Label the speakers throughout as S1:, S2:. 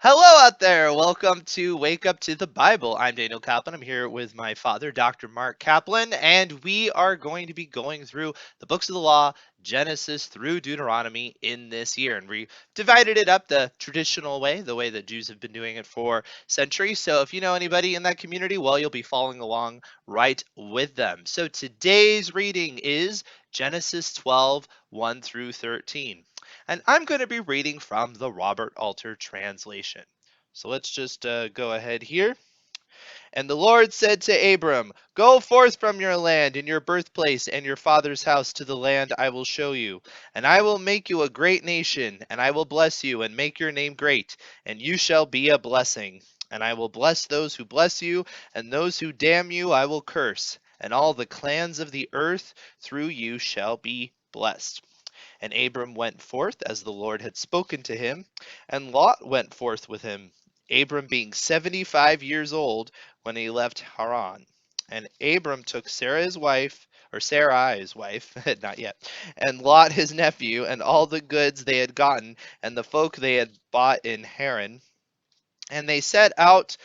S1: Hello out there. Welcome to Wake Up to the Bible. I'm Daniel Kaplan. I'm here with my father, Dr. Mark Kaplan, and we are going to be going through the books of the law, Genesis through Deuteronomy in this year. And we divided it up the traditional way, the way that Jews have been doing it for centuries. So if you know anybody in that community, well, you'll be following along right with them. So today's reading is Genesis 12, 1 through 13. And I'm going to be reading from the Robert Alter translation. So let's just go ahead here. And the Lord said to Abram, "Go forth from your land and your birthplace and your father's house to the land I will show you. And I will make you a great nation, and I will bless you and make your name great, and you shall be a blessing. And I will bless those who bless you, and those who damn you I will curse. And all the clans of the earth through you shall be blessed." And Abram went forth as the Lord had spoken to him, and Lot went forth with him, Abram being 75 years old when he left Haran. And Abram took Sarai's wife, not yet, and Lot his nephew, and all the goods they had gotten, and the folk they had bought in Haran. And they set out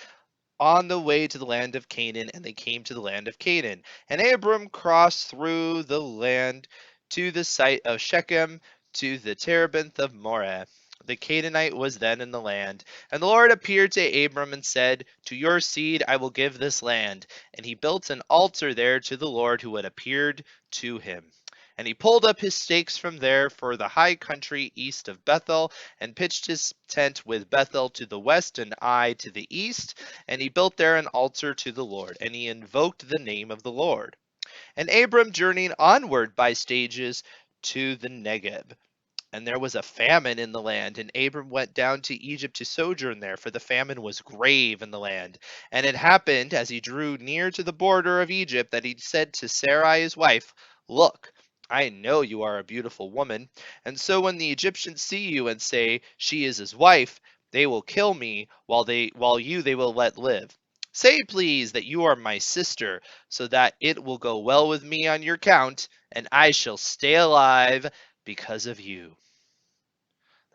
S1: on the way to the land of Canaan, and they came to the land of Canaan. And Abram crossed through the land to the site of Shechem, to the terebinth of Moreh. The Canaanite was then in the land. And the Lord appeared to Abram and said, "To your seed I will give this land." And he built an altar there to the Lord who had appeared to him. And he pulled up his stakes from there for the high country east of Bethel, and pitched his tent with Bethel to the west and Ai to the east. And he built there an altar to the Lord, and he invoked the name of the Lord. And Abram journeyed onward by stages to the Negeb. And there was a famine in the land, and Abram went down to Egypt to sojourn there, for the famine was grave in the land. And it happened, as he drew near to the border of Egypt, that he said to Sarai his wife, "Look, I know you are a beautiful woman, and so when the Egyptians see you and say, 'She is his wife,' they will kill me, while you they will let live. Say, please, that you are my sister, so that it will go well with me on your count, and I shall stay alive because of you."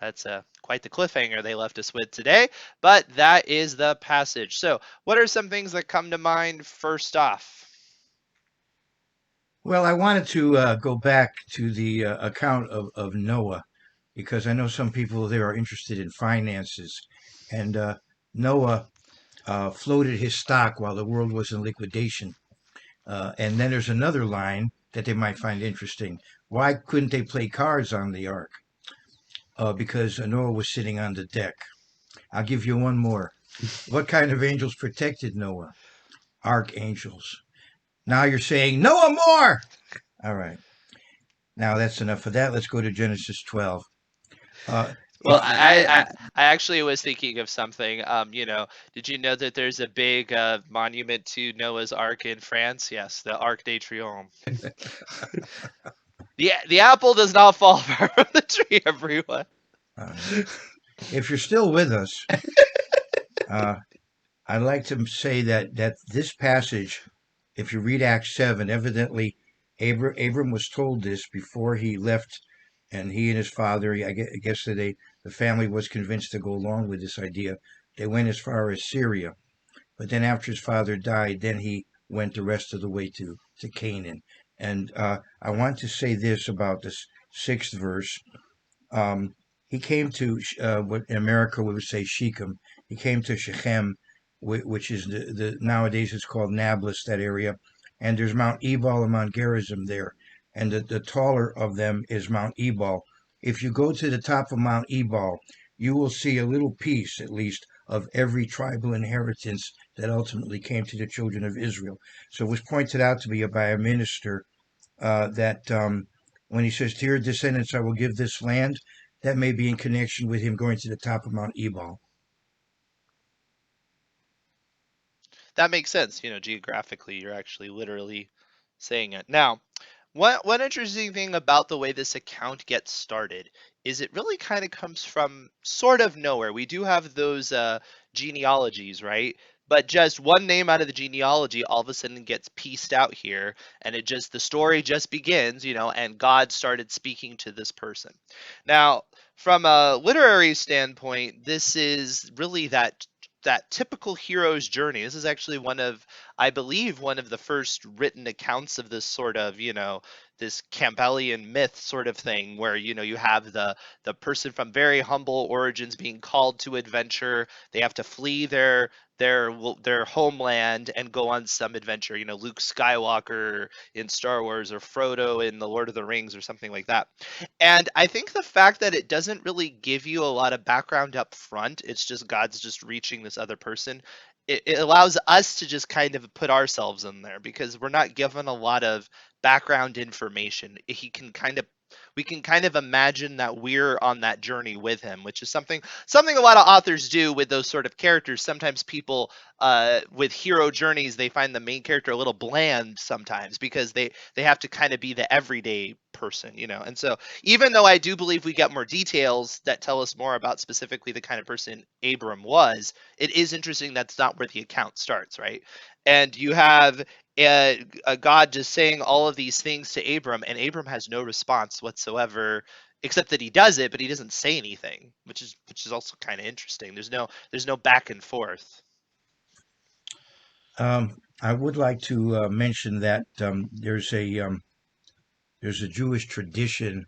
S1: That's quite the cliffhanger they left us with today, but that is the passage. So, what are some things that come to mind first off?
S2: Well, I wanted to go back to the account of Noah because I know some people there are interested in finances. And Noah floated his stock while the world was in liquidation. And then there's another line that they might find interesting. Why couldn't they play cards on the ark? Because Noah was sitting on the deck. I'll give you one more. What kind of angels protected Noah? Archangels. Now you're saying, Noah more! All right. Now that's enough of that. Let's go to Genesis 12.
S1: Well,
S2: If
S1: I actually was thinking of something. Did you know that there's a big monument to Noah's Ark in France? Yes, the Arc de Triomphe. The apple does not fall far from the tree, everyone.
S2: uh, if you're still with us, uh, I'd like to say that this passage, if you read Acts 7, evidently Abram was told this before he left, and he and his father, I guess that the family was convinced to go along with this idea. They went as far as Syria, but then after his father died, then he went the rest of the way to Canaan. And I want to say this about this sixth verse. Um, he came to what in America we would say Shechem. He came to Shechem, which is the nowadays it's called Nablus, that area. And there's Mount Ebal and Mount Gerizim there. And the taller of them is Mount Ebal. If you go to the top of Mount Ebal, you will see a little piece, at least, of every tribal inheritance that ultimately came to the children of Israel. So it was pointed out to me by a minister that when he says, "To your descendants I will give this land," that may be in connection with him going to the top of Mount Ebal.
S1: That makes sense. Geographically, you're actually literally saying it. Now, one interesting thing about the way this account gets started is it really kind of comes from sort of nowhere. We do have those genealogies, right? But just one name out of the genealogy all of a sudden gets pieced out here, and the story just begins, and God started speaking to this person. Now, from a literary standpoint, this is really that typical hero's journey. This is actually I believe, one of the first written accounts of this sort of, this Campbellian myth sort of thing, where you have the person from very humble origins being called to adventure. They have to flee their homeland and go on some adventure. Luke Skywalker in Star Wars, or Frodo in the Lord of the Rings, or something like that. And I think the fact that it doesn't really give you a lot of background up front, it's just God's just reaching this other person. It allows us to just kind of put ourselves in there, because we're not given a lot of background information. We can kind of imagine that we're on that journey with him, which is something a lot of authors do with those sort of characters. Sometimes people, with hero journeys, they find the main character a little bland sometimes, because they have to kind of be the everyday person. And so, even though I do believe we get more details that tell us more about specifically the kind of person Abram was, it is interesting that's not where the account starts, right? And you have a God just saying all of these things to Abram, and Abram has no response whatsoever, except that he does it, but he doesn't say anything, which is also kind of interesting. There's no back and forth.
S2: I would like to mention that there's a Jewish tradition,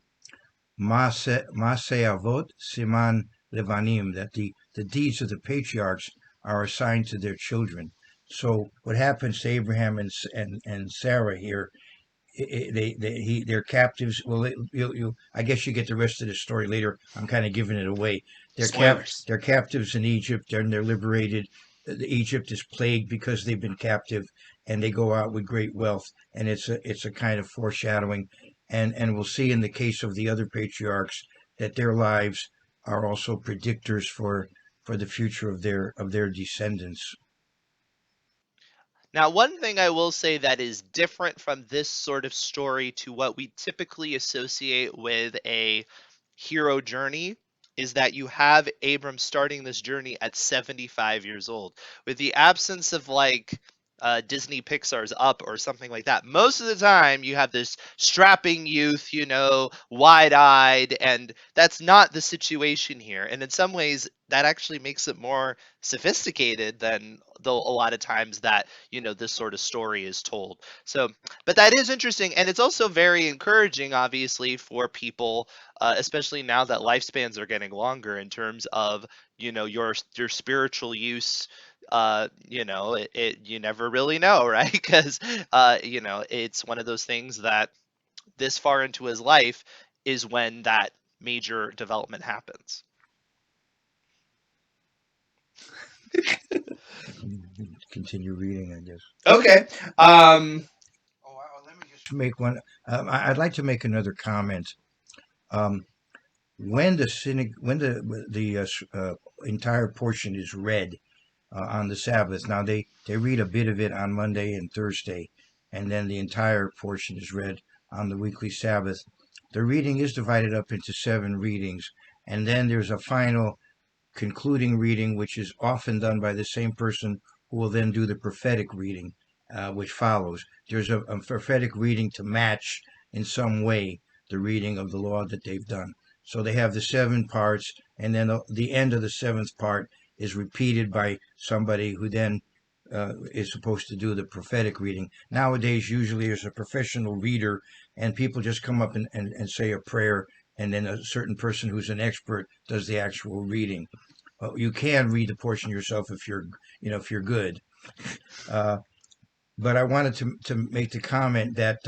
S2: Maseh Avot Siman Levanim, that the deeds of the patriarchs are assigned to their children. So what happens to Abraham and Sarah here, they're captives. Well, I guess you get the rest of the story later. I'm kind of giving it away.
S1: Spoilers.
S2: They're captives in Egypt, and they're liberated. Egypt is plagued because they've been captive, and they go out with great wealth. And it's a kind of foreshadowing, and we'll see in the case of the other patriarchs that their lives are also predictors for the future of their descendants.
S1: Now, one thing I will say that is different from this sort of story to what we typically associate with a hero journey is that you have Abram starting this journey at 75 years old. With the absence of like Disney Pixar's Up or something like that, most of the time you have this strapping youth, wide eyed, and that's not the situation here. And in some ways, that actually makes it more sophisticated than though a lot of times that this sort of story is told. So, but that is interesting, and it's also very encouraging, obviously, for people, especially now that lifespans are getting longer, in terms of your spiritual use. You never really know, right? Because it's one of those things that this far into his life is when that major development happens.
S2: Continue reading, I guess.
S1: Okay. Um,
S2: Let me just make one. I'd like to make another comment. Um, when the entire portion is read on the Sabbath. Now they read a bit of it on Monday and Thursday, and then the entire portion is read on the weekly Sabbath. The reading is divided up into 7 readings, and then there's a final concluding reading, which is often done by the same person who will then do the prophetic reading, which follows. There's a prophetic reading to match in some way the reading of the law that they've done. So they have the 7 parts, and then the end of the 7th part is repeated by somebody who then is supposed to do the prophetic reading. Nowadays, usually there's a professional reader, and people just come up and say a prayer, and then a certain person who's an expert does the actual reading. You can read the portion yourself if you're good. Uh, but I wanted to make the comment that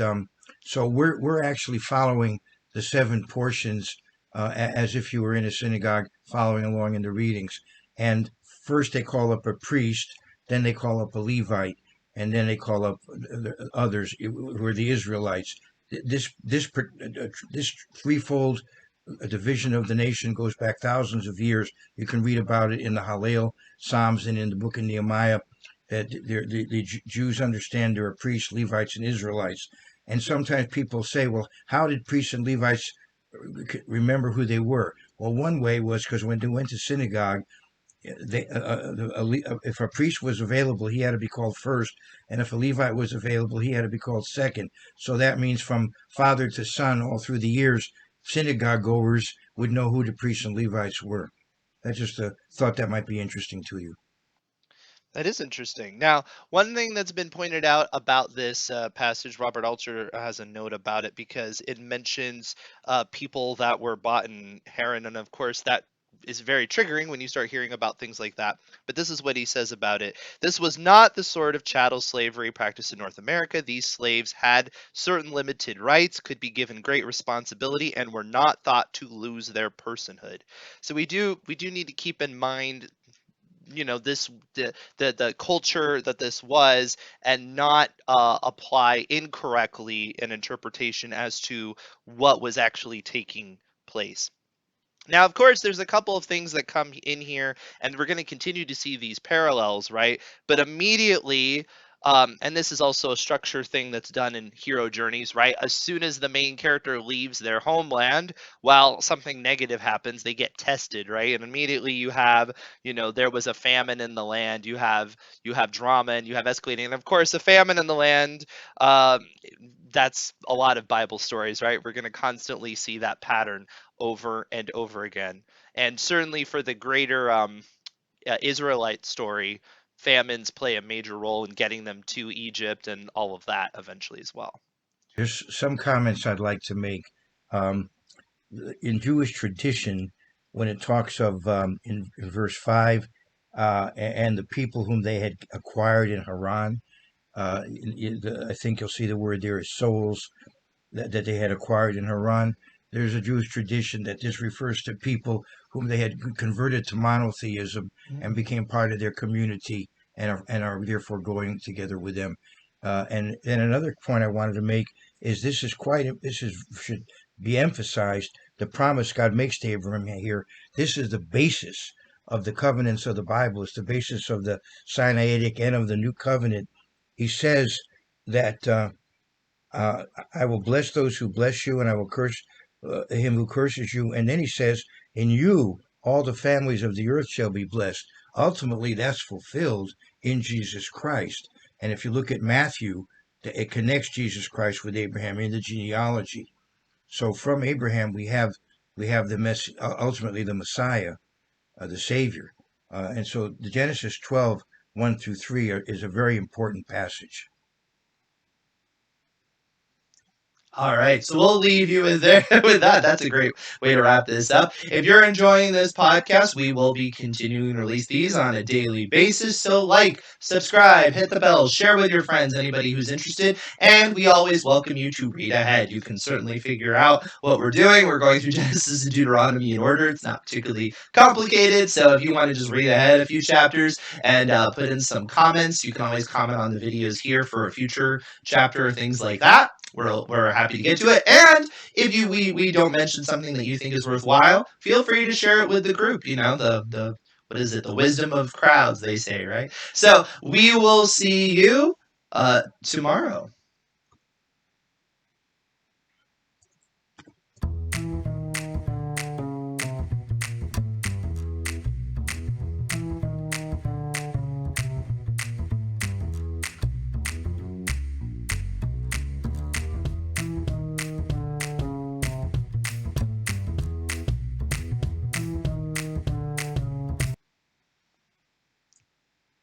S2: so we're actually following the 7 portions as if you were in a synagogue following along in the readings. And first they call up a priest, then they call up a Levite, and then they call up the others who are the Israelites. This threefold division of the nation goes back thousands of years. You can read about it in the Hallel Psalms and in the book of Nehemiah. That the Jews understand there are priests, Levites, and Israelites. And sometimes people say, well, how did priests and Levites remember who they were? Well, one way was because when they went to synagogue, if a priest was available, he had to be called first, and if a Levite was available, he had to be called second. So that means from father to son, all through the years, synagogue goers would know who the priests and Levites were. I just thought that might be interesting to you.
S1: That is interesting. Now, one thing that's been pointed out about this passage, Robert Alter has a note about it because it mentions people that were bought in Haran, and of course that is very triggering when you start hearing about things like that. But this is what he says about it. This was not the sort of chattel slavery practiced in North America. These slaves had certain limited rights, could be given great responsibility, and were not thought to lose their personhood. So we do need to keep in mind this the culture that this was, and not apply incorrectly an interpretation as to what was actually taking place. Now, of course, there's a couple of things that come in here, and we're going to continue to see these parallels, right? But immediately, and this is also a structure thing that's done in hero journeys, right? As soon as the main character leaves their homeland, while something negative happens, they get tested, right? And immediately you have, there was a famine in the land. You have drama, and you have escalating, and of course, a famine in the land. Um, that's a lot of Bible stories, right? We're going to constantly see that pattern over and over again. And certainly for the greater Israelite story, famines play a major role in getting them to Egypt and all of that eventually as well.
S2: There's some comments I'd like to make. Um, in Jewish tradition, when it talks of in verse 5, and the people whom they had acquired in Haran, I think you'll see the word there is souls that they had acquired in Haran. There's a Jewish tradition that this refers to people whom they had converted to monotheism and became part of their community, and are therefore going together with them. And then another point I wanted to make is should be emphasized. The promise God makes to Abraham here. This is the basis of the covenants of the Bible. It's the basis of the Sinaitic and of the New Covenant. He says that uh, I will bless those who bless you, and I will curse him who curses you. And then he says, in you, all the families of the earth shall be blessed. Ultimately, that's fulfilled in Jesus Christ. And if you look at Matthew, it connects Jesus Christ with Abraham in the genealogy. So from Abraham, we have ultimately the Messiah, the Savior. And so the Genesis 12, 1 through 3 is a very important passage.
S1: All right, so we'll leave you with there with that. That's a great way to wrap this up. If you're enjoying this podcast, we will be continuing to release these on a daily basis. So like, subscribe, hit the bell, share with your friends, anybody who's interested, and we always welcome you to read ahead. You can certainly figure out what we're doing. We're going through Genesis and Deuteronomy in order. It's not particularly complicated, so if you want to just read ahead a few chapters and put in some comments, you can always comment on the videos here for a future chapter or things like that. We're happy to get to it. And if we don't mention something that you think is worthwhile, feel free to share it with the group. The what is it? The wisdom of crowds, they say, right? So we will see you tomorrow.